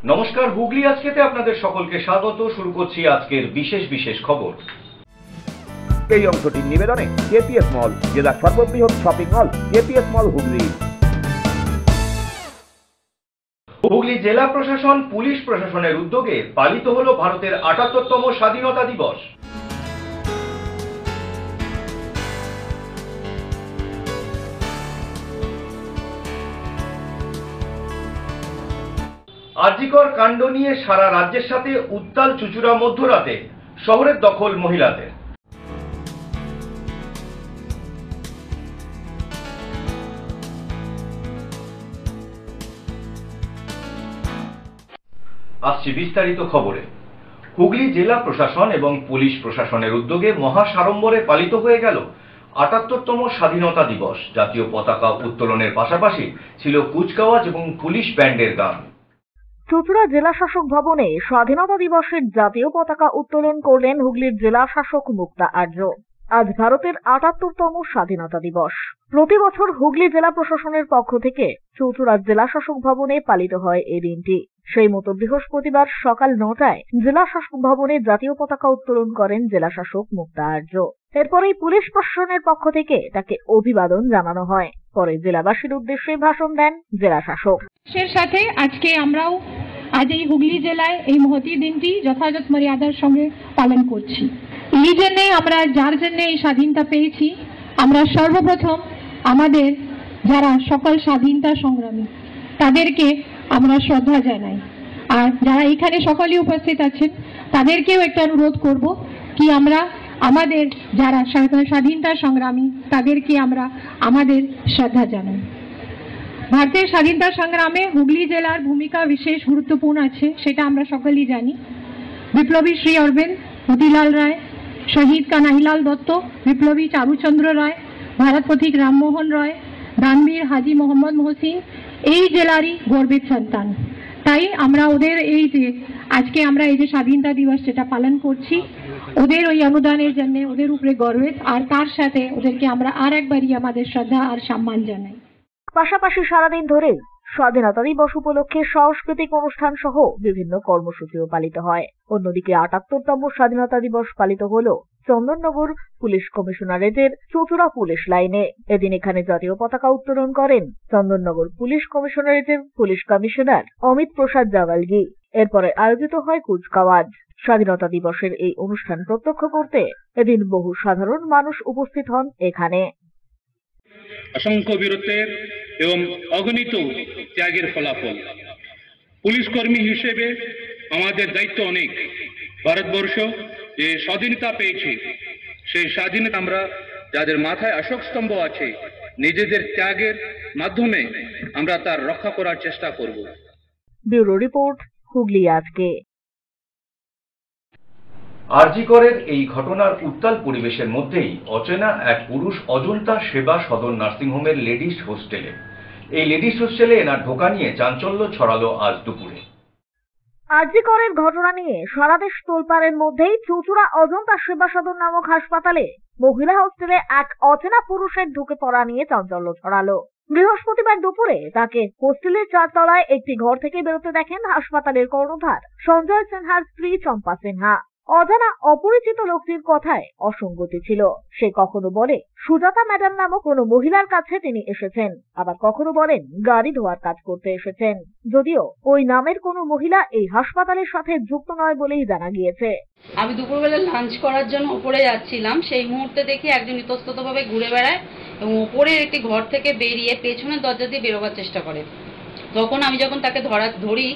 নমস্কার, হুগলি আজকেতে আপনাদের সকলকে স্বাগত। শুরু করছি আজকের বিশেষ বিশেষ খবর। এই অংশটির নিবেদনে কেপিএস মল, জেলার সর্ববৃহৎ শপিং মল কেপিএস মল হুগলি। হুগলি জেলা প্রশাসন, পুলিশ প্রশাসনের উদ্যোগে পালিত হলো ভারতের ৭৮তম স্বাধীনতা দিবস। আরজিকর কাণ্ড নিয়ে সারা রাজ্যের সাথে উত্তাল চুঁচুড়া মধ্যরাতে, শহরের দখল মহিলাদের। আসছি বিস্তারিত খবরে। হুগলি জেলা প্রশাসন এবং পুলিশ প্রশাসনের উদ্যোগে মহাসাড়ম্বরে পালিত হয়ে গেল ৭৮তম স্বাধীনতা দিবস। জাতীয় পতাকা উত্তোলনের পাশাপাশি ছিল কুচকাওয়াজ এবং পুলিশ ব্যান্ডের গান। চুঁচুড়া জেলা শাসক ভবনে স্বাধীনতা দিবসের জাতীয় পতাকা উত্তোলন করলেন হুগলির জেলা শাসক মুক্তা আর্য। আজ ভারতের ৭৮তম স্বাধীনতা দিবস। প্রতি বছর হুগলি জেলা প্রশাসনের পক্ষ থেকে চুঁচুড়া জেলা শাসক ভবনে পালিত হয় এই দিনটি। সেই মতো বৃহস্পতিবার সকাল ৯টায় জেলা শাসক ভবনে জাতীয় পতাকা উত্তোলন করেন জেলা শাসক মুক্তা আর্য। এরপরেই পুলিশ প্রশাসনের পক্ষ থেকে তাকে অভিবাদন জানানো হয়। পরে জেলাবাসীর উদ্দেশ্যে ভাষণ দেন জেলা শাসক। সাথে আজকে আমরাও আজ এই হুগলি জেলায় এই মহতী দিনটি যথাযথ মর্যাদার সঙ্গে পালন করছি। এই জন্যে আমরা যার জন্য এই স্বাধীনতা পেয়েছি, আমরা সর্বপ্রথম আমাদের যারা সকল স্বাধীনতা সংগ্রামী তাদেরকে আমরা শ্রদ্ধা জানাই। আর যারা এখানে সকলেই উপস্থিত আছেন তাদেরকেও একটা অনুরোধ করব কি আমরা আমাদের যারা স্বাধীনতা সংগ্রামী তাদেরকে আমরা আমাদের শ্রদ্ধা জানাই। ভারতের স্বাধীনতা সংগ্রামে হুগলি জেলার ভূমিকা বিশেষ গুরুত্বপূর্ণ আছে, সেটা আমরা সকলেই জানি। বিপ্লবী শ্রী অরবিন্দ, মতিলাল রায়, শহীদ কানাইলাল দত্ত, বিপ্লবী চারুচন্দ্র রায়, ভারত পথিক রামমোহন রায়, দানবীর হাজি মোহাম্মদ মহসিন এই জেলারই গর্বের সন্তান। তাই আমরা ওদের এই যে আজকে আমরা এই যে স্বাধীনতা দিবস যেটা পালন করছি, ওদের ওই অনুদানের জন্য ওদের উপরে গর্বের, আর তার সাথে ওদেরকে আমরা আর একবারই আমাদের শ্রদ্ধা আর সম্মান জানাই। পাশাপাশি সারাদিন ধরে স্বাধীনতা দিবস উপলক্ষে সাংস্কৃতিক অনুষ্ঠান সহ বিভিন্ন কর্মসূচিও পালিত হয়। অন্যদিকে ৭৮তম স্বাধীনতা দিবস পালিত হলো চন্দননগর পুলিশ কমিশনারেটের চুঁচুড়া পুলিশ লাইনে। এদিন এখানে জাতীয় পতাকা উত্তোলন করেন চন্দননগর পুলিশ কমিশনারেটের পুলিশ কমিশনার অমিত প্রসাদ জাওয়ালগি। এরপরে আয়োজিত হয় কুচকাওয়াজ। স্বাধীনতা দিবসের এই অনুষ্ঠান প্রত্যক্ষ করতে এদিন বহু সাধারণ মানুষ উপস্থিত হন এখানে। অসংখ্য বীরত্বের এবং অগণিত ত্যাগের ফলাফল। পুলিশ কর্মী হিসেবে আমাদের দায়িত্ব অনেক। ভারতবর্ষ যে স্বাধীনতা পেয়েছে, সেই স্বাধীনতা আমরা যাদের মাথায় অশোক স্তম্ভ আছে, নিজেদের ত্যাগের মাধ্যমে আমরা তার রক্ষা করার চেষ্টা করব। ব্যুরো রিপোর্ট, হুগলি আজকে। আরজিকরের এই ঘটনার উত্তাল পরিবেশের মধ্যেই অচেনা এক পুরুষ অজন্তা সেবা সদর নার্সিংহোমের লেডিস হোস্টেলে। এই লেডিস হোস্টেলে এনার ঢোকা নিয়ে চাঞ্চল্য ছড়ালো আজ দুপুরে। আরজিকরের ঘটনা নিয়ে সারা দেশ তোলপাড়ের মধ্যেই চুঁচুড়া অজন্তা সেবা সদন নামক হাসপাতালে মহিলা হোস্টেলে এক অচেনা পুরুষের ঢুকে পড়া নিয়ে চাঞ্চল্য ছড়ালো। বৃহস্পতিবার দুপুরে তাকে হোস্টেলের 4 তলায় একটি ঘর থেকে বেরোতে দেখেন হাসপাতালের কর্ণধার সঞ্জয় সিনহার স্ত্রী চম্পা সিনহা। অজানা অপরিচিত লোকটির কথায় অসঙ্গতি ছিল। সে কখনো বলে সুজাতা ম্যাডাম নামক কোনো মহিলার কাছে তিনি এসেছেন, আবার কখনো বলেন গাড়ি ধোয়ার কাজ করতে এসেছেন। যদিও ওই নামের কোনো মহিলা এই হাসপাতালের সাথে যুক্ত নয় বলেই জানা গিয়েছে। আমি দুপুরবেলা লাঞ্চ করার জন্য উপরে যাচ্ছিলাম, সেই মুহূর্তে দেখি একজন ইতস্ততভাবে ঘুরে বেড়ায় এবং উপরের একটি ঘর থেকে বেরিয়ে পেছনের দরজা দিয়ে বেরোবার চেষ্টা করে। তখন আমি যখন তাকে ধরি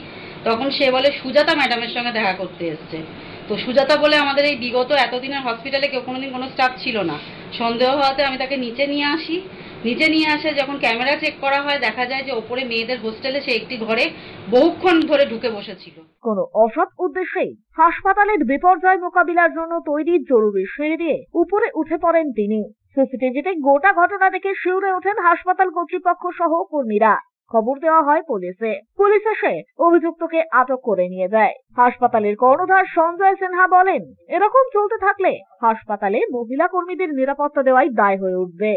তখন সে বলে সুজাতা ম্যাডামের সঙ্গে দেখা করতে এসছে। তো সুজাতা বলে আমাদের এই বিগত এতদিনের হসপিটালে কেউ কোনোদিন কোনো স্টাফ ছিল না। সন্দেহ হওয়াতে আমি তাকে নিচে নিয়ে আসি। নিচে নিয়ে আসে যখন ক্যামেরা চেক করা হয়, দেখা যায় যে ওপরে মেয়েদের হোস্টেলে সে একটি ঘরে বহুক্ষণ ধরে ঢুকে বসেছিল। কোনো অসৎ উদ্দেশ্যেই হাসপাতালের বিপর্যয় মোকাবিলার জন্য তৈরি জরুরি সিঁড়ি দিয়ে উপরে উঠে পড়েন তিনি। সিসিটিভিতে গোটা ঘটনা দেখে শিউরে ওঠেন হাসপাতাল কর্তৃপক্ষ সহ কর্মীরা। খবর দেওয়া হয় পুলিশে। পুলিশ এসে অভিযুক্তকে আটক করে নিয়ে যায়। হাসপাতালের কর্ণধার সঞ্জয় সিনহা বলেন, এরকম চলতে থাকলে হাসপাতালে মহিলা কর্মীদের নিরাপত্তা দেওয়াই দায় হয়ে উঠবে।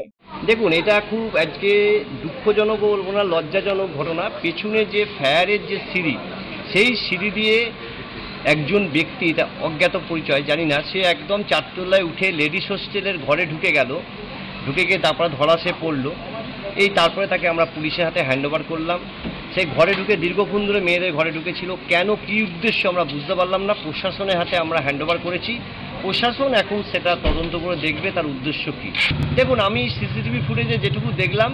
দেখুন, এটা খুব আজকে দুঃখজনক ও লজ্জাজনক ঘটনা। পেছনে যে ফায়ারের যে সিঁড়ি, সেই সিঁড়ি দিয়ে একজন ব্যক্তি, তা অজ্ঞাত পরিচয় জানি না, সে একদম 4 তলায় উঠে লেডিস হোস্টেলের ঘরে ঢুকে গেল। ঢুকে গিয়ে তারপরে ধরা সে পড়লো। তারপরে তাকে আমরা পুলিশের হাতে হ্যান্ডওভার করলাম। সেই ঘরে ঢুকে দীর্ঘক্ষণ ধরে মেয়েদের ঘরে ঢুকেছিল, কেন কী উদ্দেশ্য আমরা বুঝতে পারলাম না। প্রশাসনের হাতে আমরা হ্যান্ডওভার করেছি। প্রশাসন এখন সেটা তদন্ত করে দেখবে তার উদ্দেশ্য কী। দেখুন, আমি সিসিটিভি ফুটেজে যেটুকু দেখলাম,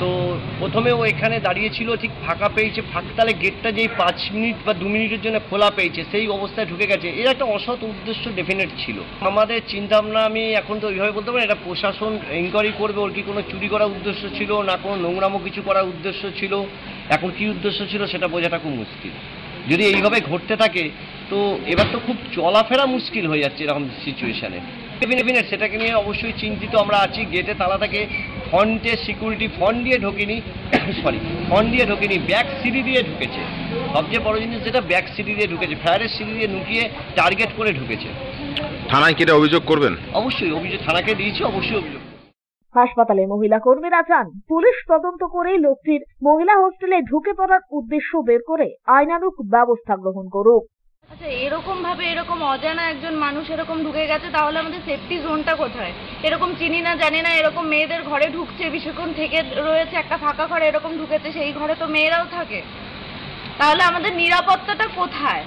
তো প্রথমে ও এখানে দাঁড়িয়েছিল, ঠিক ফাঁকা পেয়েছে, তাহলে গেটটা যেই 5 মিনিট বা 2 মিনিটের জন্য খোলা পেয়েছে, সেই অবস্থায় ঢুকে গেছে। এর একটা অসৎ উদ্দেশ্য ডেফিনেট ছিল। আমাদের চিন্তাভাবনা, আমি এখন তো ওইভাবে বলতে পারি, এটা প্রশাসন ইনকোয়ারি করবে, ওর কি কোনো চুরি করার উদ্দেশ্য ছিল না কোনো নোংরামো কিছু করার উদ্দেশ্য ছিল। এখন কী উদ্দেশ্য ছিল সেটা বোঝাটা খুব মুশকিল। যদি এইভাবে ঘটতে থাকে তো এবার তো খুব চলাফেরা মুশকিল হয়ে যাচ্ছে এরকম সিচুয়েশানে। ডেফিনেট সেটাকে নিয়ে অবশ্যই চিন্তিত আমরা আছি। গেটে তালা থাকে, ফ্রন্টে সিকিউরিটি ফ্রন্ট দিয়ে ঢোকেনি, ফ্রন্ট দিয়ে ঢোকেনি, ব্যাক সিঁড়ি দিয়ে ঢুকেছে। সবচেয়ে বড় জিনিস যেটা, ব্যাক সিঁড়ি দিয়ে ঢুকেছে, ফায়ারের সিঁড়ি দিয়ে ঢুকিয়ে টার্গেট করে ঢুকেছে। থানায় কি এটা অভিযোগ করবেন? অবশ্যই অভিযোগ থানাকে দিয়েছি, অবশ্যই অভিযোগ। হাসপাতালে মহিলা কর্মীরা চান পুলিশ তদন্ত করে লোকটির মহিলা হোস্টেলে ঢুকে পড়ার উদ্দেশ্য বের করে আইনানুগ ব্যবস্থা গ্রহণ করুক। আচ্ছা, এরকম ভাবে এরকম অজানা একজন মানুষ এরকম ঢুকে গেছে, তাহলে আমাদের সেফটি জোনটা কোথায়? এরকম চিনি না জানি না এরকম মেয়েদের ঘরে ঢুকছে, বেশিক্ষণ থেকে রয়েছে একটা ফাঁকা ঘরে, এরকম ঢুকেছে, সেই ঘরে তো মেয়েরাও থাকে। তাহলে আমাদের নিরাপত্তাটা কোথায়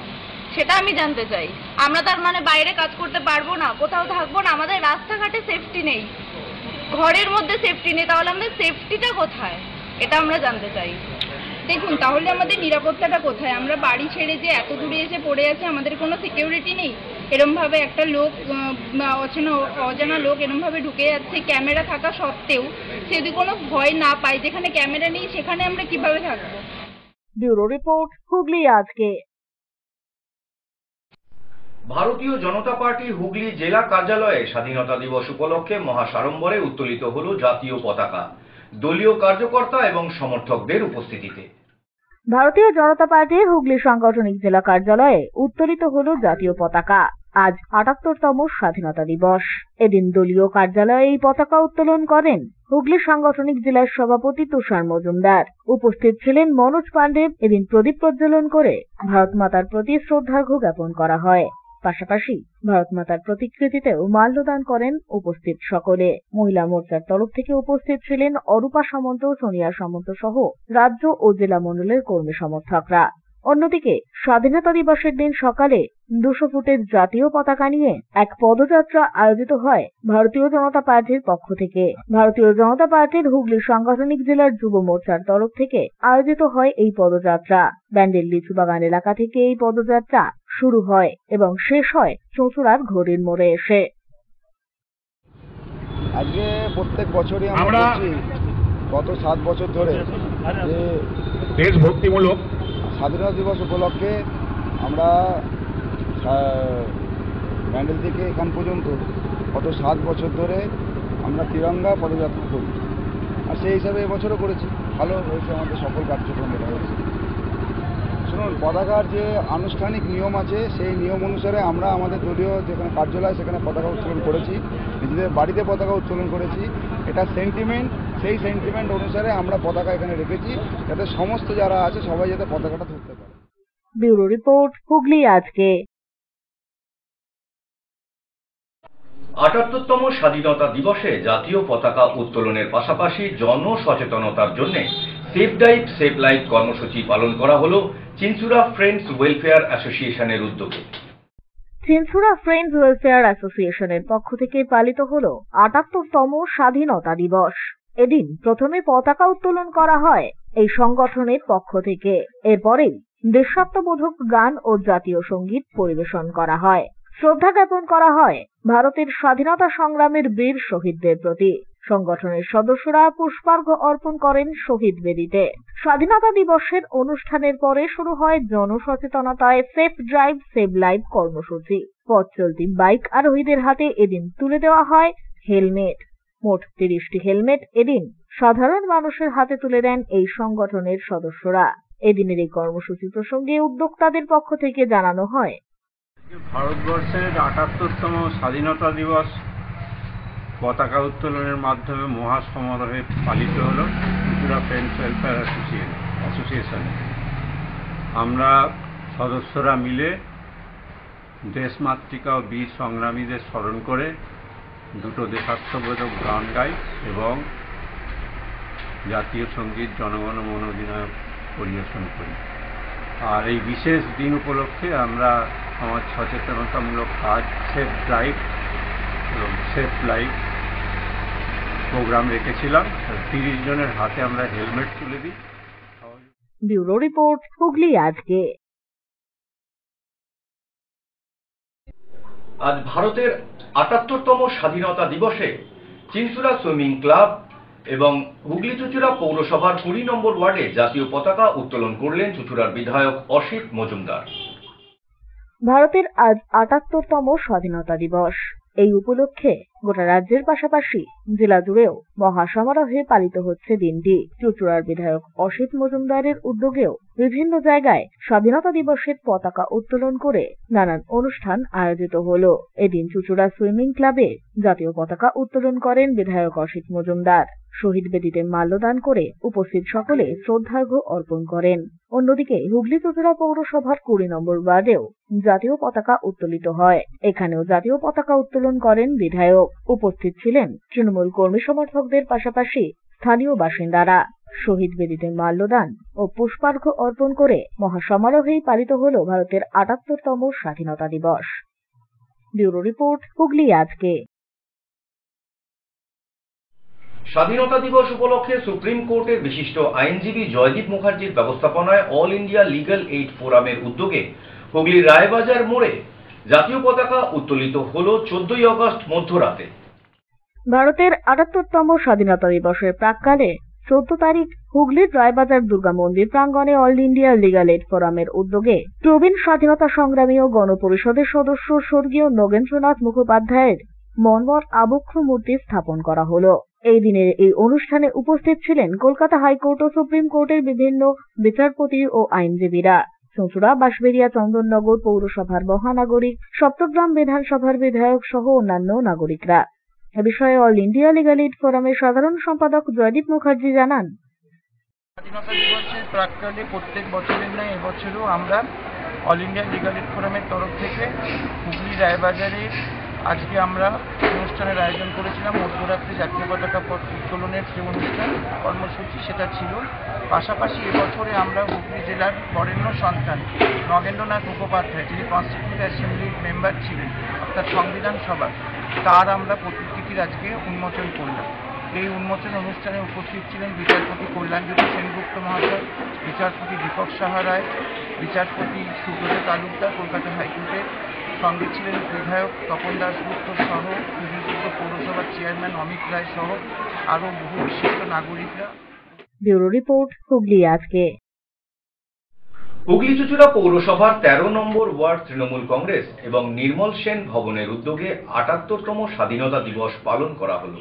সেটা আমি জানতে চাই। আমরা তার মানে বাইরে কাজ করতে পারবো না, কোথাও থাকবো না, আমাদের রাস্তাঘাটে সেফটি নেই, ঘরের মধ্যে সেফটি নেই, তাহলে আমাদের সেফটিটা কোথায় এটা আমরা জানতে চাই। দেখুন, তাহলে আমাদের নিরাপত্তাটা কোথায়? আমরা বাড়ি ছেড়ে যে এত দূরে এসে পড়ে আছি, আমাদের কোনো সিকিউরিটি নেই। এরমভাবে একটা লোক, অজানা লোক এরমভাবে ঢুকে যাচ্ছে, ক্যামেরা থাকা সত্ত্বেও সে যদি কোনো ভয় না পায়, যেখানে ক্যামেরা নেই সেখানে আমরা কিভাবে থাকবো? ব্যুরো রিপোর্ট, হুগলি আজকে। ভারতীয় জনতা পার্টি হুগলি জেলা কার্যালয়ে স্বাধীনতা দিবস উপলক্ষে মহাসাড়ম্বরে উত্তোলিত হল জাতীয় পতাকা দলীয় কার্যকর্তা এবং সমর্থকদের উপস্থিতিতে। ভারতীয় জনতা পার্টির হুগলি সাংগঠনিক জেলা কার্যালয়ে উত্তোলিত হল জাতীয় পতাকা। আজ ৭৮তম স্বাধীনতা দিবস। এদিন দলীয় কার্যালয়ে এই পতাকা উত্তোলন করেন হুগলি সাংগঠনিক জেলার সভাপতি তুষার মজুমদার। উপস্থিত ছিলেন মনোজ পাণ্ডে। এদিন প্রদীপ প্রজ্বলন করে ভারত মাতার প্রতি শ্রদ্ধার্ঘ্য জ্ঞাপন করা হয়। পাশাপাশি ভারত মাতার প্রতিকৃতিতেও মাল্যদান করেন উপস্থিত সকলে। মহিলা মোর্চার তরফ থেকে উপস্থিত ছিলেন অরূপা সামন্ত, সোনিয়া সামন্ত সহ রাজ্য ও জেলা মণ্ডলের কর্মী সমর্থকরা। অন্যদিকে স্বাধীনতা দিবসের দিন সকালে 200 ফুটের জাতীয় পতাকা নিয়ে এক পদযাত্রা আয়োজিত হয় ভারতীয় জনতা পার্টির পক্ষ থেকে। ভারতীয় জনতা পার্টির হুগলি সাংগঠনিক জেলার যুব মোর্চার তরফ থেকে আয়োজিত হয় এই পদযাত্রা। ব্যান্ডেল লিচুবাগান এলাকা থেকে এই পদযাত্রা শুরু হয় এবং শেষ হয় চুঁচুড়ার ঘড়ির মোড়ে এসে। আজকে প্রত্যেক বছরই আমরা গত 7 বছর ধরে যে দেশভক্তিমূলক স্বাধীনতা দিবস উপলক্ষে আমরা ব্যান্ডেল থেকে এখান পর্যন্ত গত 7 বছর ধরে আমরা তিরঙ্গা পদযাত্রা করি, আর সেই হিসাবে এবছরও করেছি। ভালো হয়েছে আমাদের সকল কার্যক্রম এটা হয়েছে। শুনুন, পতাকার যে আনুষ্ঠানিক নিয়ম আছে সেই নিয়ম অনুসারে আমরা আমাদের দলীয় যেখানে কার্যালয় সেখানে পতাকা উত্তোলন করেছি, নিজেদের বাড়িতে পতাকা উত্তোলন করেছি। এটা সেন্টিমেন্ট, সেই সেন্টিমেন্ট অনুসারে আমরা পতাকা এখানে রেখেছি যাতে সমস্ত যারা আছে সবাই যাতে পতাকাটা ধরতে পারে। ব্যুরো রিপোর্ট, হুগলি আজকে। ৭৮তম স্বাধীনতা দিবসে জাতীয় পতাকা উত্তোলনের পাশাপাশি জনসচেতনতার জন্য সেভ ডাইভ সেভ লাইফ কর্মসূচি পালন করা হল চিনচুরা ফ্রেন্ডস ওয়েলফেয়ার অ্যাসোসিয়েশনের উদ্যোগে। চিনচুরা ফ্রেন্ডস ওয়েলফেয়ার অ্যাসোসিয়েশনের পক্ষ থেকে পালিত হল ৭৮তম স্বাধীনতা দিবস। এদিন প্রথমে পতাকা উত্তোলন করা হয় এই সংগঠনের পক্ষ থেকে। এরপরেই দেশাত্মবোধক গান ও জাতীয় সঙ্গীত পরিবেশন করা হয়। শ্রদ্ধা জ্ঞাপন করা হয় ভারতের স্বাধীনতা সংগ্রামের বীর শহীদদের প্রতি। সংগঠনের সদস্যরা পুষ্পার্ঘ্য অর্পণ করেন শহীদ বেদিতে। স্বাধীনতা দিবসের অনুষ্ঠানের পরে শুরু হয় জনসচেতনতায় সেফ ড্রাইভ সেভ লাইফ কর্মসূচি। পথ চলতি বাইক আরোহীদের হাতে এদিন তুলে দেওয়া হয় হেলমেট। মোট 30টি হেলমেট এদিন সাধারণ মানুষের হাতে তুলে দেন এই সংগঠনের সদস্যরা। এদিনের এই কর্মসূচি প্রসঙ্গে উদ্যোক্তাদের পক্ষ থেকে জানানো হয়, ভারতবর্ষের ৭৮তম স্বাধীনতা দিবস পতাকা উত্তোলনের মাধ্যমে মহাসমারোহে পালিত হলো চিনচুরা ফ্রেন্ডস ওয়েলফেয়ার অ্যাসোসিয়েশন। আমরা সদস্যরা মিলে দেশমাতৃকা ও বীর সংগ্রামীদের স্মরণ করে দুটো দেশাত্মবোধক গান গাই এবং জাতীয় সঙ্গীত জনগণ মন অধিনায়ক পরিবেশন করি। আর এই বিশেষ দিন উপলক্ষে আমরা সমাজ সচেতনতামূলক কাজ সেফ ড্রাইভ এবং সেফ লাইফ প্রোগ্রাম রেখেছিলাম। 30 জনের হাতে আমরা হেলমেট তুলে দিই। ব্যুরো রিপোর্ট, হুগলি আজকে। আজ ভারতের ৭৮তম স্বাধীনতা দিবসে চিনচুরা সুইমিং ক্লাব এবং হুগলি চুঁচুড়া পৌরসভার 20 নম্বর ওয়ার্ডে জাতীয় পতাকা উত্তোলন করলেন চুঁচুড়ার বিধায়ক অসিত মজুমদার। ভারতের আজ ৭৮তম স্বাধীনতা দিবস। এই উপলক্ষে গোটা রাজ্যের পাশাপাশি জেলা জুড়েও মহাসমারোহে পালিত হচ্ছে দিনটি। চুঁচুড়ার বিধায়ক অসিত মজুমদারের উদ্যোগেও বিভিন্ন জায়গায় স্বাধীনতা দিবসের পতাকা উত্তোলন করে নানান অনুষ্ঠান আয়োজিত হলো। এদিন চুঁচুড়া সুইমিং ক্লাবে জাতীয় পতাকা উত্তোলন করেন বিধায়ক অসিত মজুমদার। শহীদ বেদিতে মাল্যদান করে উপস্থিত সকলে শ্রদ্ধার্ঘ্য অর্পণ করেন। অন্যদিকে হুগলি চুঁচুড়া পৌরসভার 20 নম্বর ওয়ার্ডেও জাতীয় পতাকা উত্তোলিত হয়। এখানেও জাতীয় পতাকা উত্তোলন করেন বিধায়ক। উপস্থিত ছিলেন তৃণমূল কর্মী সমর্থকদের পাশাপাশি স্থানীয় বাসিন্দারা। শহীদ বেদিতে মাল্যদান ও পুষ্পার্ঘ্য অর্পণ করে মহাসমারোহেই পালিত হল ভারতের ৭৮তম স্বাধীনতা দিবস। ব্যুরো রিপোর্ট, হুগলি আজকে। স্বাধীনতা দিবস উপলক্ষে সুপ্রিম কোর্টের বিশিষ্ট আইনজীবী জয়দীপ মুখার্জির ব্যবস্থাপনায় অল ইন্ডিয়া লিগ্যাল এইড ফোরামের উদ্যোগে হুগলির রায়বাজার মোড়ে জাতীয় পতাকা উত্তোলিত হল 14ই আগস্ট মধ্যরাতে। ভারতের ৭৮তম স্বাধীনতা দিবসের প্রাক্কালে 14 তারিখ হুগলির রায়বাজার দুর্গা মন্দির প্রাঙ্গণে অল ইন্ডিয়া লিগ্যাল এইড ফোরামের উদ্যোগে প্রবীণ স্বাধীনতা সংগ্রামী ও গণপরিষদের সদস্য স্বর্গীয় নগেন্দ্রনাথ মুখোপাধ্যায়ের মর্মর আবক্ষ মূর্তি স্থাপন করা হলো। এই দিনের এই অনুষ্ঠানে উপস্থিত ছিলেন কলকাতা হাইকোর্ট ও সুপ্রিম কোর্টের বিভিন্ন বিচারপতি ও আইনজীবীরা। চুঁচুড়া, বাঁশবেড়িয়া, চন্দননগর পৌরসভার মহানাগরিক, সপ্তগ্রাম বিধানসভার বিধায়ক সহ অন্যান্য নাগরিকরা। এ বিষয়ে অল ইন্ডিয়া লিগ্যাল এইড ফোরামের সাধারণ সম্পাদক জয়দীপ মুখার্জি জানান, স্বাধীনতা দিবসের প্রাক্কালে প্রত্যেক বছরের নয় এবছরও আমরা অল ইন্ডিয়া লিগ্যাল এইড ফোরামের তরফ থেকে হুগলি রায়বাজারে আজকে আমরা অনুষ্ঠানের আয়োজন করেছিলাম। মধ্যরাত্রে জাতীয় পতাকা উত্তোলনের যে অনুষ্ঠান কর্মসূচি সেটা ছিল। পাশাপাশি এবছরে আমরা হুগলি জেলার বরেণ্য সন্তান নগেন্দ্রনাথ মুখোপাধ্যায়, যিনি কনস্টিটিউয়েন্ট অ্যাসেম্বলির মেম্বার ছিলেন অর্থাৎ সংবিধান সভার, তার আমরা প্রতিকৃতির আজকে উন্মোচন করলাম। এই উন্মোচন অনুষ্ঠানে উপস্থিত ছিলেন বিচারপতি কল্যাণজ্যোতি সেনগুপ্ত মহাশয়, বিচারপতি দীপক সাহা রায়, বিচারপতি সুব্রত তালুকদার কলকাতা হাইকোর্টের, সঙ্গে ছিলেন বিধায়ক তপন দাশগুপ্ত সহ হুগলি পৌরসভার চেয়ারম্যান অমিত রায় সহ আরও বহু বিশিষ্ট নাগরিকরা। ব্যুরো রিপোর্ট, হুগলি আজকে। হুগলি চুঁচুড়া পৌরসভার 13 নম্বর ওয়ার্ড তৃণমূল কংগ্রেস এবং নির্মল সেন ভবনের উদ্যোগে ৭৮তম স্বাধীনতা দিবস পালন করা হল।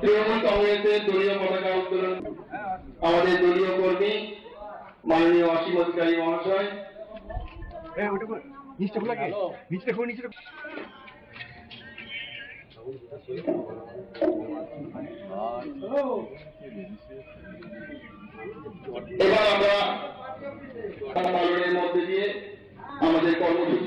তৃণমূল কংগ্রেসের দলীয় পতাকা উত্তোলন আমাদের দলীয় কর্মী মাননীয় অসীম অধিকারী মহাশয়। এবার আমরা পালনের মধ্যে দিয়ে আমাদের কর্মসূচি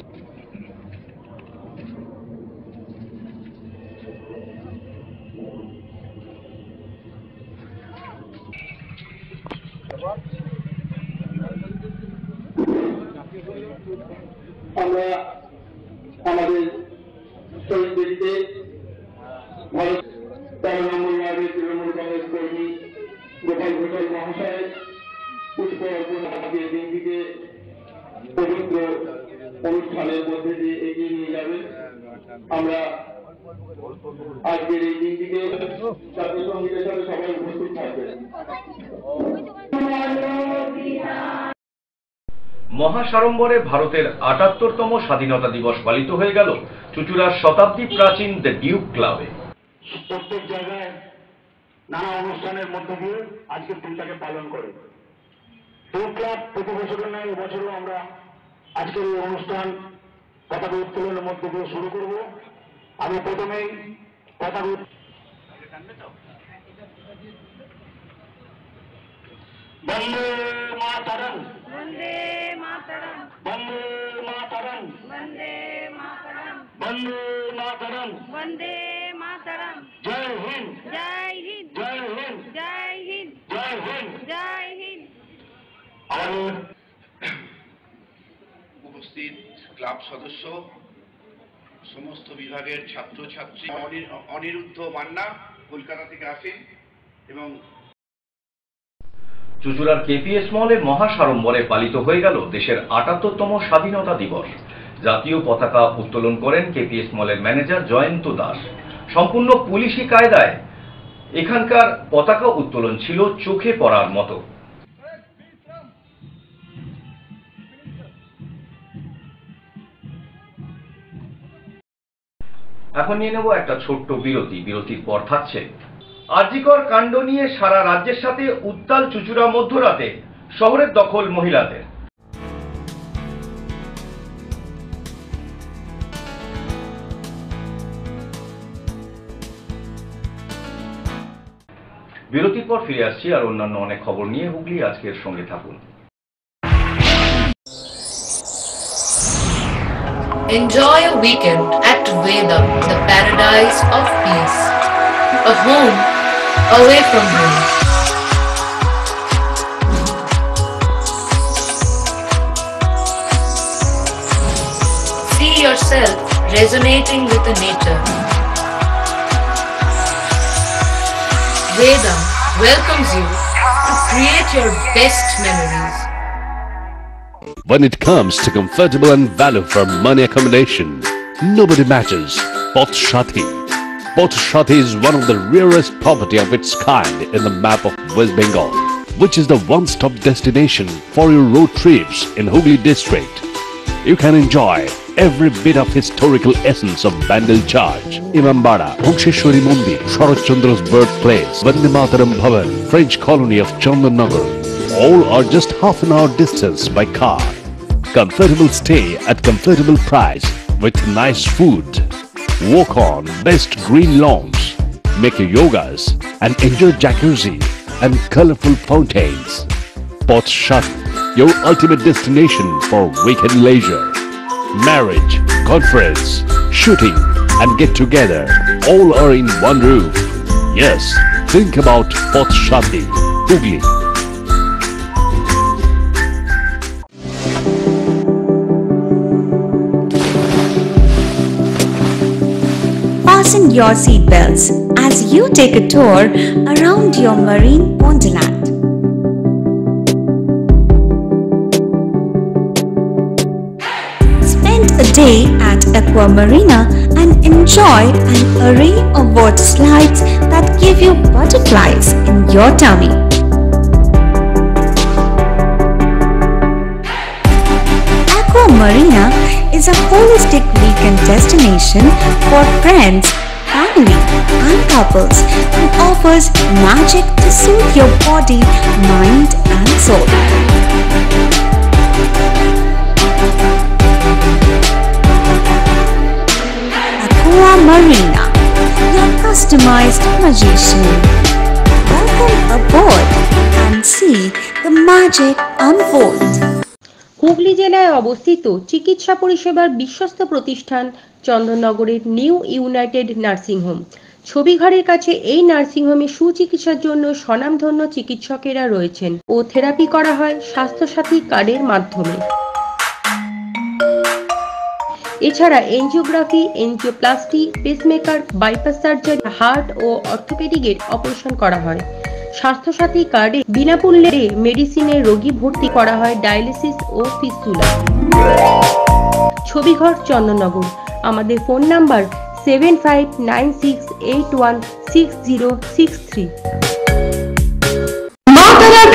আমরা আমাদের শহীদ বেদিতে 13 নম্বর ওয়ার্ডের তৃণমূল কংগ্রেস কর্মী গোপাল ঘোষাল মহাশয় পুষ্প অর্পণ আজকের দিনটিকে পবিত্র অনুষ্ঠানের মধ্যে দিয়ে এগিয়ে নিয়ে যাবেন। আমরা আজকের এই দিনটিকে জাতীয় সঙ্গীতের সাথে সবাই উপস্থিত থাকবেন। মহাসাড়ম্বরে ভারতের ৭৮তম স্বাধীনতা দিবস পালিত হয়ে গেল চুঁচুড়ার শতাব্দী প্রাচীন দ্য ডিউক ক্লাবে। প্রত্যেক জায়গায় নানা অনুষ্ঠানের মধ্য দিয়ে আজকের দিনটাকে পালন করে ডিউক ক্লাব প্রতি বছরের নয় এবছরও আমরা আজকের এই অনুষ্ঠান পতাকা উত্তোলনের মধ্য দিয়ে শুরু করব। আমি প্রথমেই কথা বন্দে মাতরম, বন্দে মাতরম, বন্দে মাতরম, বন্দে মাতরম, বন্দে মাতরম, বন্দে মাতরম। জয় হিন্দ, জয় হিন্দ, জয় হিন্দ, জয় হিন্দ, জয় হিন্দ। জয় হিন্দ। আমাদের উপস্থিত ক্লাব সদস্য, সমস্ত বিভাগের ছাত্রছাত্রী, অনিরুদ্ধ মান্না কলকাতা থেকে আসেন এবং চুঁচুড়ার কেপিএস মলে মহাসাড়ম্বরে পালিত হয়ে গেল দেশের ৭৮তম স্বাধীনতা দিবস। জাতীয় পতাকা উত্তোলন করেন কেপিএস মলের ম্যানেজার জয়ন্ত দাস। সম্পূর্ণ পুলিশি কায়দায় এখানকার পতাকা উত্তোলন ছিল চোখে পড়ার মতো। এখন নিয়ে নেব একটা ছোট্ট বিরতি। বিরতির পর থাকছে আরজিকর কাণ্ড নিয়ে সারা রাজ্যের সাথে উত্তাল চুঁচুড়া মধ্যরাতে শহরের দখল মহিলাদের। বিরতির পর ফিরে আসছি আর অন্যান্য অনেক খবর নিয়ে। হুগলি আজকের সঙ্গে থাকুন। Enjoy a weekend at Vedam, the paradise of peace. A home away from home. See yourself resonating with the nature. Vedam welcomes you to create your best memories. When it comes to comfortable and value for money accommodation, nobody matches Poth Shati. Poth Shati is one of the rarest property of its kind in the map of West Bengal, which is the one-stop destination for your road trips in Hooghly district. You can enjoy every bit of historical essence of Bandel Church, Imambara, Bhongsheshwari Mandir, Sharat Chandra's birthplace, Vande Mataram Bhavan, French colony of Chandannagar. All are just half an hour distance by car. Comfortable stay at comfortable price with nice food. Walk on best green lawns, make your yogas and enjoy jacuzzi and colorful fountains. Poth Shati, your ultimate destination for weekend leisure. Marriage, conference, shooting and get together all are in one roof. Yes, think about Poth Shati, Hooghly. Fasten your seatbelts as you take a tour around your marine wonderland. Spend a day at Aqua Marina and enjoy an array of water slides that give you butterflies in your tummy. Aqua Marina is a holistic weekend destination for friends, family and couples and offers magic to soothe your body, mind and soul. Aqua Marina, your customized magician. Welcome aboard and see the magic unfold. Hooghly জেলায় অবস্থিত চিকিৎসা পরিষেবার বিশ্বস্ত প্রতিষ্ঠান চন্দননগরের new United nursing home. ছবিঘরের কাছে এই nursing হোমে সুচিকিৎসার জন্য স্বনামধন্য চিকিৎসকেরা রয়েছেন ও থেরাপি করা হয় স্বাস্থ্যসাথী কার্ডের মাধ্যমে। এছাড়া angiography, angioplasty, pacemaker, bypass surgery, heart ও অর্থোপেডিকের অপারেশন করা হয়। স্বাস্থ্যসাথী কার্ডে বিনামূল্যে মেডিসিনের রোগী ভর্তি করা হয় ডায়ালিসিস ও ফিস্টুলা। ছবিঘর চন্দননগর। আমাদের ফোন নাম্বার 7596816063।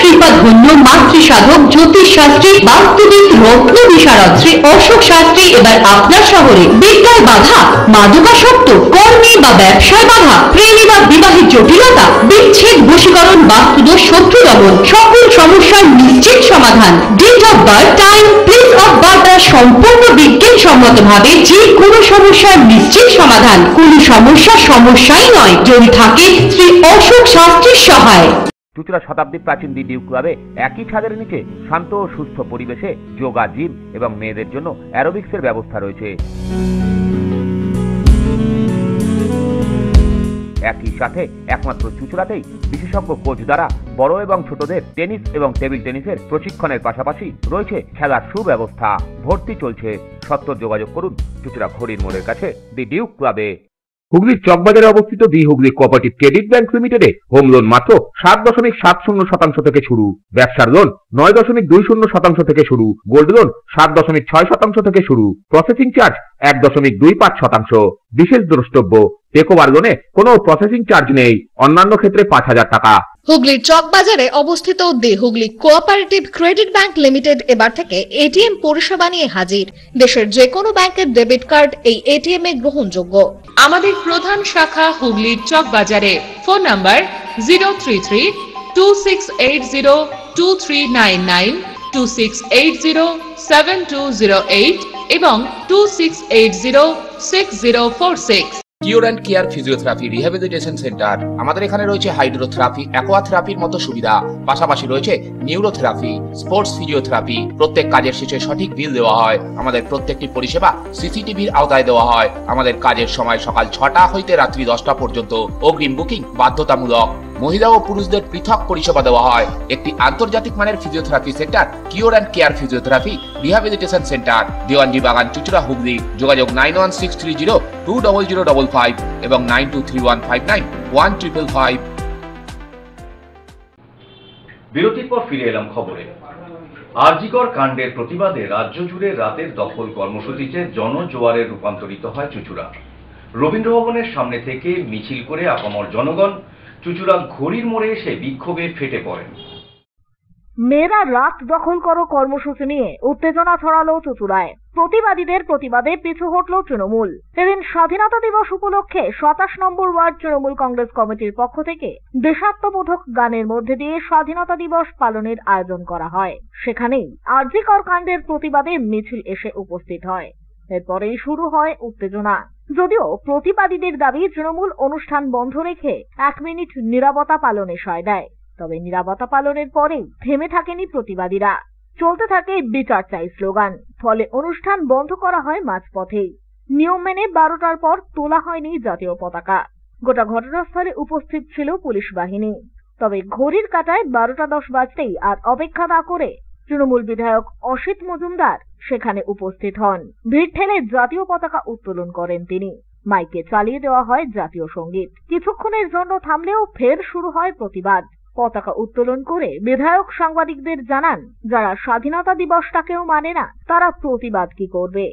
কৃপাধন্য মাতৃসাধক জ্যোতিষ শাস্ত্রী, বাস্তুবিদ, রত্ন বিশারদ শ্রী অশোক শাস্ত্রী এবার আপনার শহরে। বিদ্যায় বাধা, মাদকাসক্ত, কর্মে বা ব্যবসায় বাধা, প্রেমে বা বিবাহের জটিলতা, বিচ্ছেদ, বশীকরণ, বাস্তুদোষ, শত্রু দমন, সকল সমস্যার নিশ্চিত সমাধান। Date of birth, time, place of birth সম্পূর্ণ বিজ্ঞানসম্মতভাবে যে কোনো সমস্যার নিশ্চিত সমাধান। কোনো সমস্যাই নয় যদি থাকে শ্রী অশোক শাস্ত্রীর সহায়। চুঁচুড়া শতাব্দী প্রাচীন দি ডিউক ক্লাবে একই ছাদের নিচে শান্ত ও সুস্থ পরিবেশে যোগা, জিম এবং মেয়েদের জন্য অ্যারোবিক্সের ব্যবস্থা রয়েছে। একই সাথে একমাত্র চুঁচুড়াতেই বিশেষজ্ঞ কোচ দ্বারা বড় এবং ছোটদের টেনিস এবং টেবিল টেনিসের প্রশিক্ষণের পাশাপাশি রয়েছে খেলার সুব্যবস্থা। ভর্তি চলছে। সত্বর যোগাযোগ করুন চুঁচুড়া ঘড়ির মোড়ের কাছে দি ডিউক ক্লাবে। হুগলির চকবাজারে অবস্থিত the Hooghly co-operative credit bank লিমিটেডে হোম লোন মাত্র 7.70% থেকে শুরু। ব্যবসার লোন 9.20% থেকে শুরু। গোল্ড লোন 7.6% থেকে শুরু। Processing charge 1.25%। বিশেষ দ্রষ্টব্য, টেকওভার লোনে কোনো প্রসেসিং চার্জ নেই। অন্যান্য ক্ষেত্রে 5,000 টাকা। হুগলির চকবাজারে অবস্থিত the Hooghly co-operative credit bank limited এবার থেকে এটিএম পরিষেবা নিয়ে হাজির। দেশের যে কোনো ব্যাংকের ডেবিট কার্ড এই এটিএম এ গ্রহণযোগ্য। আমাদের প্রধান শাখা হুগলির চকবাজারে। ফোন নাম্বার 033-2680-2399, 2680-7208 এবং 2680-6046। Cure and care physiotherapy rehabilitation centre. আমাদের এখানে রয়েছে হাইড্রোথেরাপি, অ্যাকোয়াথেরাপির মতো সুবিধা। পাশাপাশি রয়েছে নিউরোথেরাপি, স্পোর্টস ফিজিওথেরাপি। প্রত্যেক কাজের শেষে সঠিক বিল দেওয়া হয়। আমাদের প্রত্যেকটি পরিষেবা সিসিটিভির আওতায় দেওয়া হয়। আমাদের কাজের সময় সকাল 6টা হইতে রাত্রি 10টা পর্যন্ত। অগ্রিম বুকিং বাধ্যতামূলক। মহিলা ও পুরুষদের পৃথক পরিষেবা দেওয়া হয়। একটি আন্তর্জাতিক মানের physiotherapy centre cure and care physiotherapy rehabilitation centre, Dewanji বাগান, চুঁচুড়া, হুগলি। যোগাযোগ 9163020055 এবং 9231591555। বিরতির পর ফিরে এলাম খবরে। আরজিকর কাণ্ডের প্রতিবাদে রাজ্য জুড়ে রাতের দখল কর্মসূচিতে জনজোয়ারে রূপান্তরিত হয় চুঁচুড়া। রবীন্দ্র ভবনের সামনে থেকে মিছিল করে আপামর জনগণ চুঁচুড়া ঘড়ির মোড়ে এসে বিক্ষোভে ফেটে পড়েন। মেয়েরা রাত দখল করো কর্মসূচি নিয়ে উত্তেজনা ছড়ালো চুঁচুড়ায়। প্রতিবাদীদের প্রতিবাদে পিছু হটল তৃণমূল। এদিন স্বাধীনতা দিবস উপলক্ষে 27 নম্বর ওয়ার্ড তৃণমূল কংগ্রেস কমিটির পক্ষ থেকে দেশাত্মবোধক গানের মধ্যে দিয়ে স্বাধীনতা দিবস পালনের আয়োজন করা হয়। সেখানেই আরজিকর কাণ্ডের প্রতিবাদে মিছিল এসে উপস্থিত হয়। এরপরেই শুরু হয় উত্তেজনা। যদিও প্রতিবাদীদের দাবি তৃণমূল অনুষ্ঠান বন্ধ রেখে 1 মিনিট নীরবতা পালনে সয় দেয়। তবে নীরবতা পালনের পরেই থেমে থাকেনি প্রতিবাদীরা। চলতে থাকে বিচার চাই স্লোগান। ফলে অনুষ্ঠান বন্ধ করা হয় মাঝপথেই। নিয়ম মেনে 12টার পর তোলা হয়নি জাতীয় পতাকা। গোটা ঘটনাস্থলে উপস্থিত ছিল পুলিশ বাহিনী। তবে ঘড়ির কাঁটায় 12:10 বাজতেই আর অপেক্ষা না করে তৃণমূল বিধায়ক অসিত মজুমদার সেখানে উপস্থিত হন। ভিড় ঠেলে জাতীয় পতাকা উত্তোলন করেন তিনি। মাইকে চালিয়ে দেওয়া হয় জাতীয় সঙ্গীত। কিছুক্ষণের জন্য থামলেও ফের শুরু হয় প্রতিবাদ। পতাকা উত্তোলন করে বিধায়ক সাংবাদিকদের জানান, যারা স্বাধীনতা দিবসটাকেও মানে না তারা প্রতিবাদ কি করবে।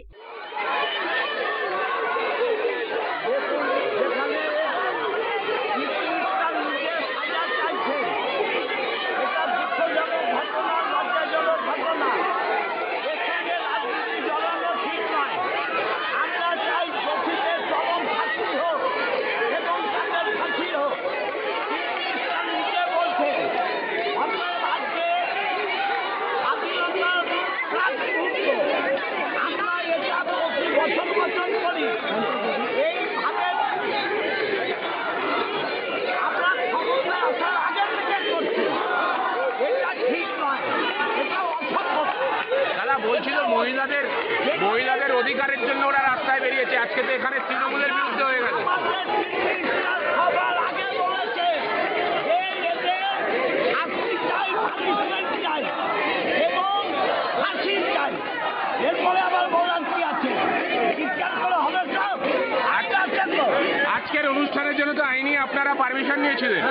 বলছিল মহিলাদের অধিকারের জন্য ওরা রাস্তায় বেরিয়েছে, আজকে তো এখানে তৃণমূলের বিরুদ্ধে হয়ে গেল। আজকের অনুষ্ঠানের জন্য তো আইনি আপনারা পারমিশন নিয়েছিলেন।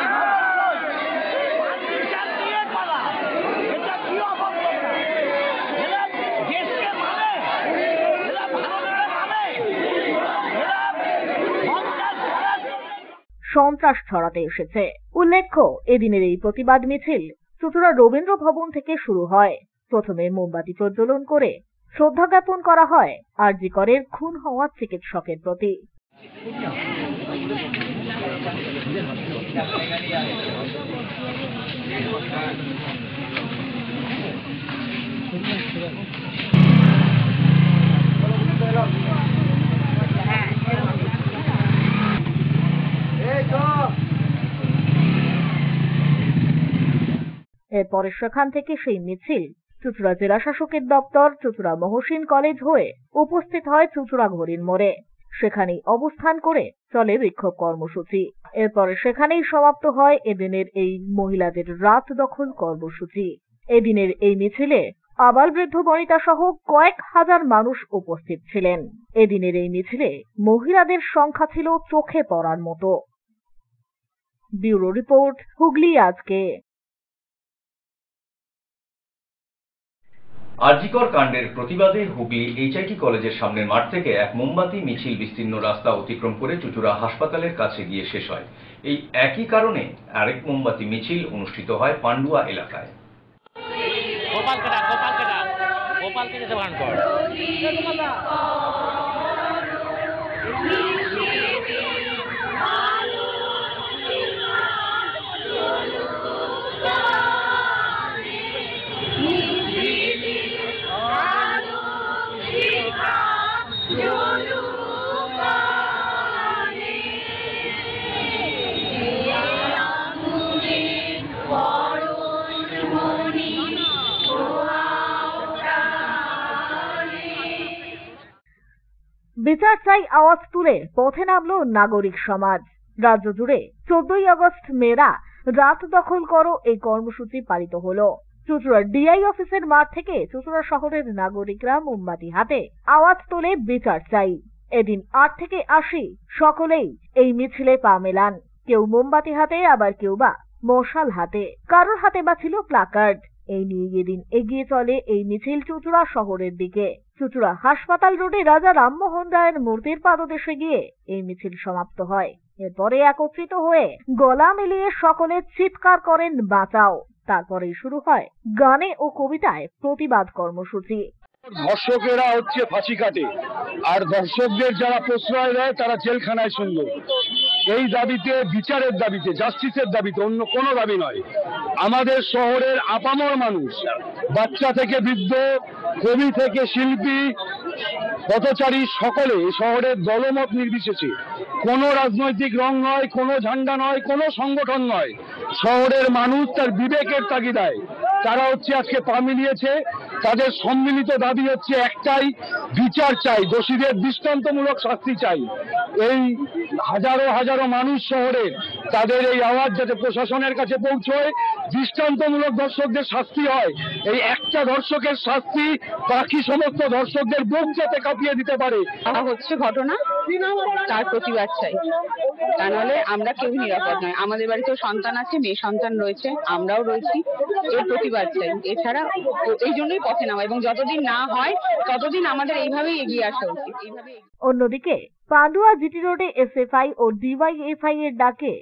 সন্ত্রাস ছড়াতে এসেছে। উল্লেখ্য, এদিনের এই প্রতিবাদ মিছিল চুঁচুড়া রবীন্দ্র ভবন থেকে শুরু হয়। প্রথমে মোমবাতি প্রজ্বলন করে শ্রদ্ধা জ্ঞাপন করা হয় আরজিকরের খুন হওয়া চিকিৎসকের প্রতি। এরপরে সেখান থেকে সেই মিছিল চুঁচুড়া জেলা শাসকের দপ্তর, চুঁচুড়া মহসিন কলেজ হয়ে উপস্থিত হয় চুঁচুড়া ঘড়ির মোড়ে। সেখানেই অবস্থান করে চলে বিক্ষোভ কর্মসূচি। এরপরে সেখানেই সমাপ্ত হয় এদিনের এই মহিলাদের রাত দখল কর্মসূচি। এদিনের এই মিছিলে আবাল বৃদ্ধ বনিতা সহ কয়েক হাজার মানুষ উপস্থিত ছিলেন। এদিনের এই মিছিলে মহিলাদের সংখ্যা ছিল চোখে পড়ার মতো। ব্যুরো রিপোর্ট, হুগলি আজকে। আরজিকর কাণ্ডের প্রতিবাদে হুগলি এইচআইটি কলেজের সামনের মাঠ থেকে এক মোমবাতি মিছিল বিস্তীর্ণ রাস্তা অতিক্রম করে চুঁচুড়া হাসপাতালের কাছে গিয়ে শেষ হয়। এই একই কারণে আরেক মোমবাতি মিছিল অনুষ্ঠিত হয় পান্ডুয়া এলাকায়। বিচার চাই আওয়াজ তুলে পথে নামলো নাগরিক সমাজ। রাজ্য জুড়ে 14ই আগস্ট মেয়েরা রাত দখল করো এই কর্মসূচি পালিত হলো। চুঁচুড়া ডিআই অফিসের মাঠ থেকে চুঁচুড়া শহরের নাগরিকরা মোমবাতি হাতে আওয়াজ তোলে বিচার চাই। এদিন 8 থেকে 80 সকলেই এই মিছিলে পা মেলান। কেউ মোমবাতি হাতে, আবার কেউ বা মশাল হাতে, কারোর হাতে বা ছিল প্লাকার্ড। এই নিয়ে এদিন এগিয়ে চলে এই মিছিল চুঁচুড়া শহরের দিকে। চুঁচুড়া হাসপাতাল রোডে রাজা রামমোহন রায়ের মূর্তির পাদদেশে গিয়ে এই মিছিল সমাপ্ত হয়। এরপরে একত্রিত হয়ে গলা মিলিয়ে সকলে চিৎকার করেন বাঁচাও। তারপরেই শুরু হয় গানে ও কবিতায় প্রতিবাদ কর্মসূচি। ধর্ষকেরা হচ্ছে ফাঁসি কাটে, আর দর্শকদের যারা প্রশ্রয় দেয় তারা জেলখানায় সুন্দর। এই দাবিতে, বিচারের দাবিতে, জাস্টিসের দাবিতে, অন্য কোনো দাবি নয়। আমাদের শহরের আপামর মানুষ, বাচ্চা থেকে বৃদ্ধ, কবি থেকে শিল্পী, পথচারী, সকলে শহরের দলমত নির্বিশেষে, কোনো রাজনৈতিক রং নয়, কোনো ঝান্ডা নয়, কোনো সংগঠন নয়, শহরের মানুষ তার বিবেকের তাগিদায় তারা হচ্ছে আজকে পা মিলিয়েছে। তাদের সম্মিলিত দাবি হচ্ছে একটাই, বিচার চাই, দোষীদের দৃষ্টান্তমূলক শাস্তি চাই। এই হাজারো হাজারো মানুষ শহরের, তাদের এই আওয়াজ যাতে প্রশাসনের কাছে পৌঁছয়, দৃষ্টান্তমূলক ধর্ষকদের শাস্তি হয়। এই একটা ধর্ষকের শাস্তি বাকি সমস্ত ধর্ষকদের বুক যাতে কাঁপিয়ে দিতে পারে। হচ্ছে ঘটনা, তার প্রতিবাদ চাই। তা নাহলে আমরা কেউ নিরাপদ নয়। আমাদের বাড়িতেও সন্তান আছে, মেয়ে সন্তান রয়েছে, আমরাও রয়েছি। এর প্রতিবাদ চাই। এছাড়া এই জন্যই পথে নামা, এবং যতদিন না হয় ততদিন আমাদের এইভাবেই এগিয়ে আসা উচিত। অন্যদিকে পান্ডুয়া জিটি রোডে এসএফআই ও ডিওয়াইএফআই এর ডাকে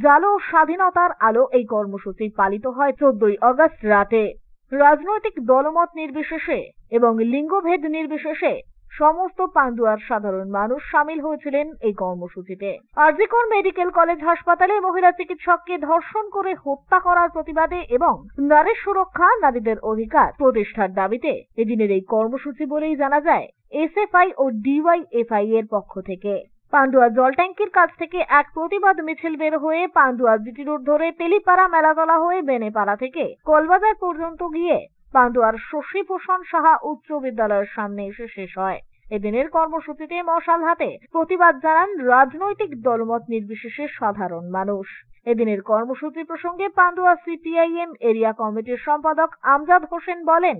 জালো স্বাধীনতার আলো এই কর্মসূচি পালিত হয় 14ই আগস্ট রাতে। রাজনৈতিক দলমত নির্বিশেষে এবং লিঙ্গভেদ নির্বিশেষে সমস্ত পান্ডুয়ার সাধারণ মানুষ সামিল হয়েছিলেন এই কর্মসূচিতে। আরজিকর মেডিকেল কলেজ হাসপাতালে মহিলা চিকিৎসককে ধর্ষণ করে হত্যা করার প্রতিবাদে এবং নারী সুরক্ষা, নারীদের অধিকার প্রতিষ্ঠার দাবিতে এদিনের এই কর্মসূচি বলেই জানা যায় এসএফআই ও ডিওয়াইএফআই এর পক্ষ থেকে। পান্ডুয়া জল ট্যাঙ্কির কাছ থেকে এক প্রতিবাদ মিছিল বের হয়ে পান্ডুয়া জিটি রোড ধরে তেলিপাড়া, মেলাতলা হয়ে বেনেপাড়া থেকে কলবাজার পর্যন্ত গিয়ে পান্ডুয়ার শশীভূষণ সাহা উচ্চ বিদ্যালয়ের সামনে এসে শেষ হয়। এদিনের কর্মসূচিতে মশাল হাতে প্রতিবাদ জানান রাজনৈতিক দলমত নির্বিশেষে সাধারণ মানুষ। এদিনের কর্মসূচি প্রসঙ্গে পান্ডুয়া সিপিআইএম এরিয়া কমিটির সম্পাদক আমজাদ হোসেন বলেন,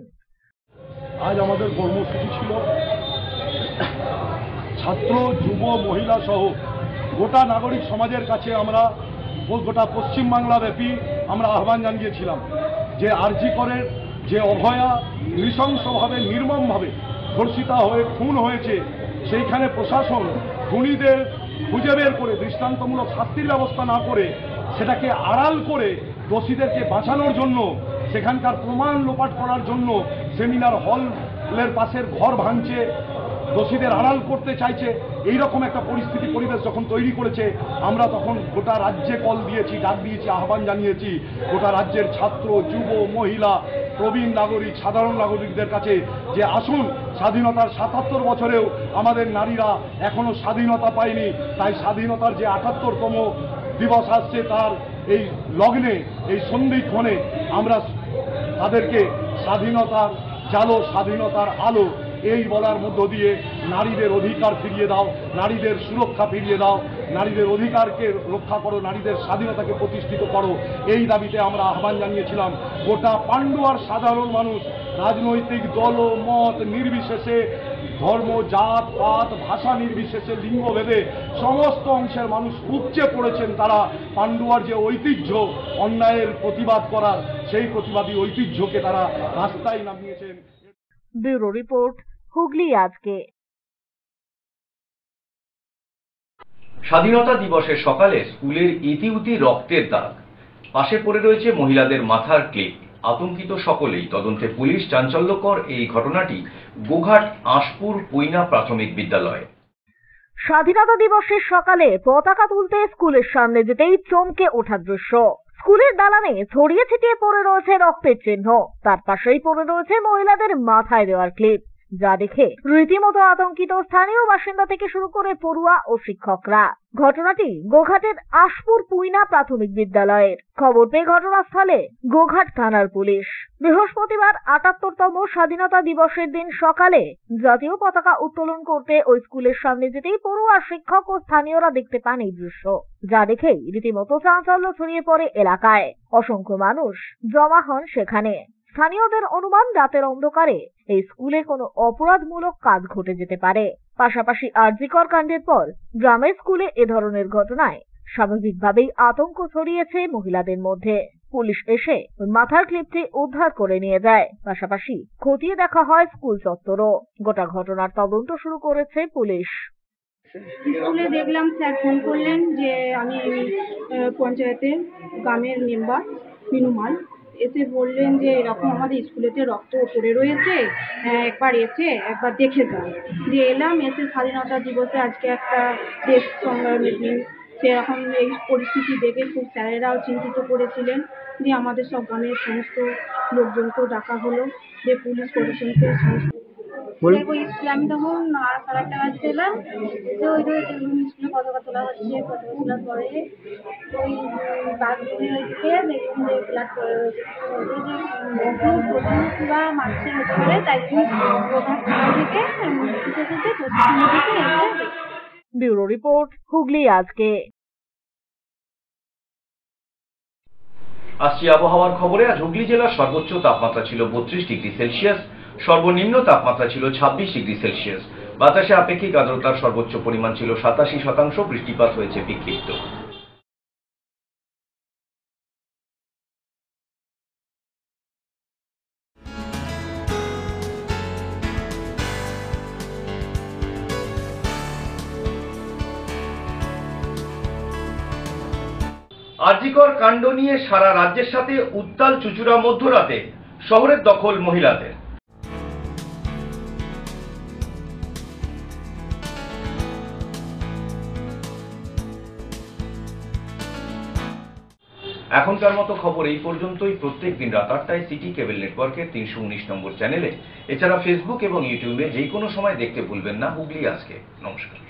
আজ আমাদের কর্মসূচি ছিল ছাত্র, যুব, মহিলা সহ গোটা নাগরিক সমাজের কাছে আমরা গোটা পশ্চিমবাংলা ব্যাপী আমরা আহ্বান জানিয়েছিলাম যে আরজিকরের যে অভয়া নৃশংসভাবে, নির্মমভাবে ধর্ষিতা হয়ে খুন হয়েছে, সেইখানে প্রশাসন খুনিদের খুঁজে বের করে দৃষ্টান্তমূলক শাস্তির ব্যবস্থা না করে সেটাকে আড়াল করে দোষীদেরকে বাঁচানোর জন্য, সেখানকার প্রমাণ লোপাট করার জন্য সেমিনার হলের পাশের ঘর ভাঙছে, দোষীদের আড়াল করতে চাইছে। এইরকম একটা পরিবেশ যখন তৈরি করেছে, আমরা তখন গোটা রাজ্যে কল দিয়েছি, ডাক দিয়েছি, আহ্বান জানিয়েছি গোটা রাজ্যের ছাত্র, যুব, মহিলা প্রবীণ নাগরিক সাধারণ নাগরিকদের কাছে যে আসুন, স্বাধীনতার ৭৭ বছরেও আমাদের নারীরা এখনো স্বাধীনতা পায়নি, তাই স্বাধীনতার যে ৭৮তম দিবস আসছে তার এই লগ্নে, এই সন্ধিক্ষণে আমরা তাদেরকে স্বাধীনতার জালো, স্বাধীনতার আলো এই বলার মধ্য দিয়ে নারীদের অধিকার ফিরিয়ে দাও, নারীদের সুরক্ষা ফিরিয়ে দাও, নারীদের অধিকারকে রক্ষা করো, নারীদের স্বাধীনতাকে প্রতিষ্ঠিত করো, এই দাবিতে আমরা আহ্বান জানিয়েছিলাম। গোটা পান্ডুয়ার সাধারণ মানুষ রাজনৈতিক দল ও মত নির্বিশেষে, ধর্ম, জাত, পাত, ভাষা নির্বিশেষে, লিঙ্গভেদে সমস্ত অংশের মানুষ উপচে পড়েছেন। তারা পান্ডুয়ার যে ঐতিহ্য, অন্যায়ের প্রতিবাদ করার, সেই প্রতিবাদী ঐতিহ্যকে তারা রাস্তায় নামিয়েছেন। ব্যুরো রিপোর্ট, হুগলি আজকে। স্বাধীনতা দিবসের সকালে স্কুলের ইতিউতি রক্তের দাগ, পাশে পড়ে রয়েছে মহিলাদের মাথার ক্লিপ। আতঙ্কিত সকলেই। তদন্তে পুলিশ। চাঞ্চল্যকর এই ঘটনাটি গোঘাট আঁশপুর পুইনা প্রাথমিক বিদ্যালয়ে। স্বাধীনতা দিবসের সকালে পতাকা তুলতে স্কুলের সামনে যেতেই চমকে ওঠা দৃশ্য। স্কুলের দালানে ছড়িয়ে ছিটিয়ে পড়ে রয়েছে রক্তের চিহ্ন, তার পাশেই পড়ে রয়েছে মহিলাদের মাথায় দেওয়ার ক্লিপ, যা দেখে রীতিমতো আতঙ্কিত স্থানীয় বাসিন্দা থেকে শুরু করে পড়ুয়া ও শিক্ষকরা। ঘটনাটি গোঘাটের আঁশপুর পুইনা প্রাথমিক বিদ্যালয়ের। খবর পেয়ে ঘটনাস্থলে গোঘাট থানার পুলিশ। বৃহস্পতিবার ৭৮তম স্বাধীনতা দিবসের দিন সকালে জাতীয় পতাকা উত্তোলন করতে ওই স্কুলের সামনে যেতেই পড়ুয়া, শিক্ষক ও স্থানীয়রা দেখতে পান এই দৃশ্য, যা দেখেই রীতিমতো চাঞ্চল্য ছড়িয়ে পড়ে এলাকায়। অসংখ্য মানুষ জমা হন সেখানে। স্থানীয়দের অনুমান, রাতের অন্ধকারে এই স্কুলে কোনো অপরাধমূলক কাজ ঘটে যেতে পারে। পাশাপাশি আরজিকর কাণ্ডের পর গ্রামের স্কুলে এ ধরনের ঘটনায় স্বাভাবিকভাবেই আতঙ্ক ছড়িয়েছে মহিলাদের মধ্যে। পুলিশ এসে মাথার ক্লিপটি উদ্ধার করে নিয়ে যায়। পাশাপাশি খতিয়ে দেখা হয় স্কুল চত্বরও। গোটা ঘটনার তদন্ত শুরু করেছে পুলিশ। স্কুলে দেখলাম স্যার ফোন করলেন যে আমি পঞ্চায়েতের গ্রামের মেম্বার মিনুমাল, এসে বললেন যে এরকম আমাদের স্কুলেতে রক্ত পড়ে রয়েছে, একবার এসে একবার দেখে যান। দিয়ে এলাম, এসে স্বাধীনতা দিবসে আজকে একটা দেশ সংগ্রামের দিন, সেরকম এই পরিস্থিতি দেখে খুব স্যারেরাও চিন্তিত করেছিলেন। দিয়ে আমাদের সব গ্রামের সমস্ত লোকজনকেও ডাকা হলো, যে পুলিশ প্রশাসনকে স্কুলে আমি তখন 8:30 বাজতে এলাম। যে ওই স্কুলে পতাকা তোলা হচ্ছে, পতাকা তোলার পরে ওই বাথরুমের ওইদিকে দেখুন যে ক্লাস করে রয়েছে, পুরা মারছে হতে পারে, তাই প্রধান থেকে ব্যুরো রিপোর্ট, হুগলি আজকে। আসছি আবহাওয়ার খবরে। আজ হুগলি জেলার সর্বোচ্চ তাপমাত্রা ছিল 32 ডিগ্রি সেলসিয়াস, সর্বনিম্ন তাপমাত্রা ছিল 26 ডিগ্রি সেলসিয়াস। বাতাসে আপেক্ষিক আর্দ্রতার সর্বোচ্চ পরিমাণ ছিল 87%। বৃষ্টিপাত হয়েছে বিক্ষিপ্ত। আরজিকর কাণ্ড নিয়ে সারা রাজ্যের সাথে উত্তাল চুঁচুড়া মধ্যরাতে। শহরের দখল মহিলাদের। এখনকার মতো খবর এই পর্যন্তই। প্রত্যেক দিন রাত 8টায় সিটি কেবল নেটওয়ার্কের 319 নম্বর চ্যানেলে, এছাড়া ফেসবুক এবং ইউটিউবে যে কোনো সময় দেখতে ভুলবেন না হুগলি আজকে। নমস্কার।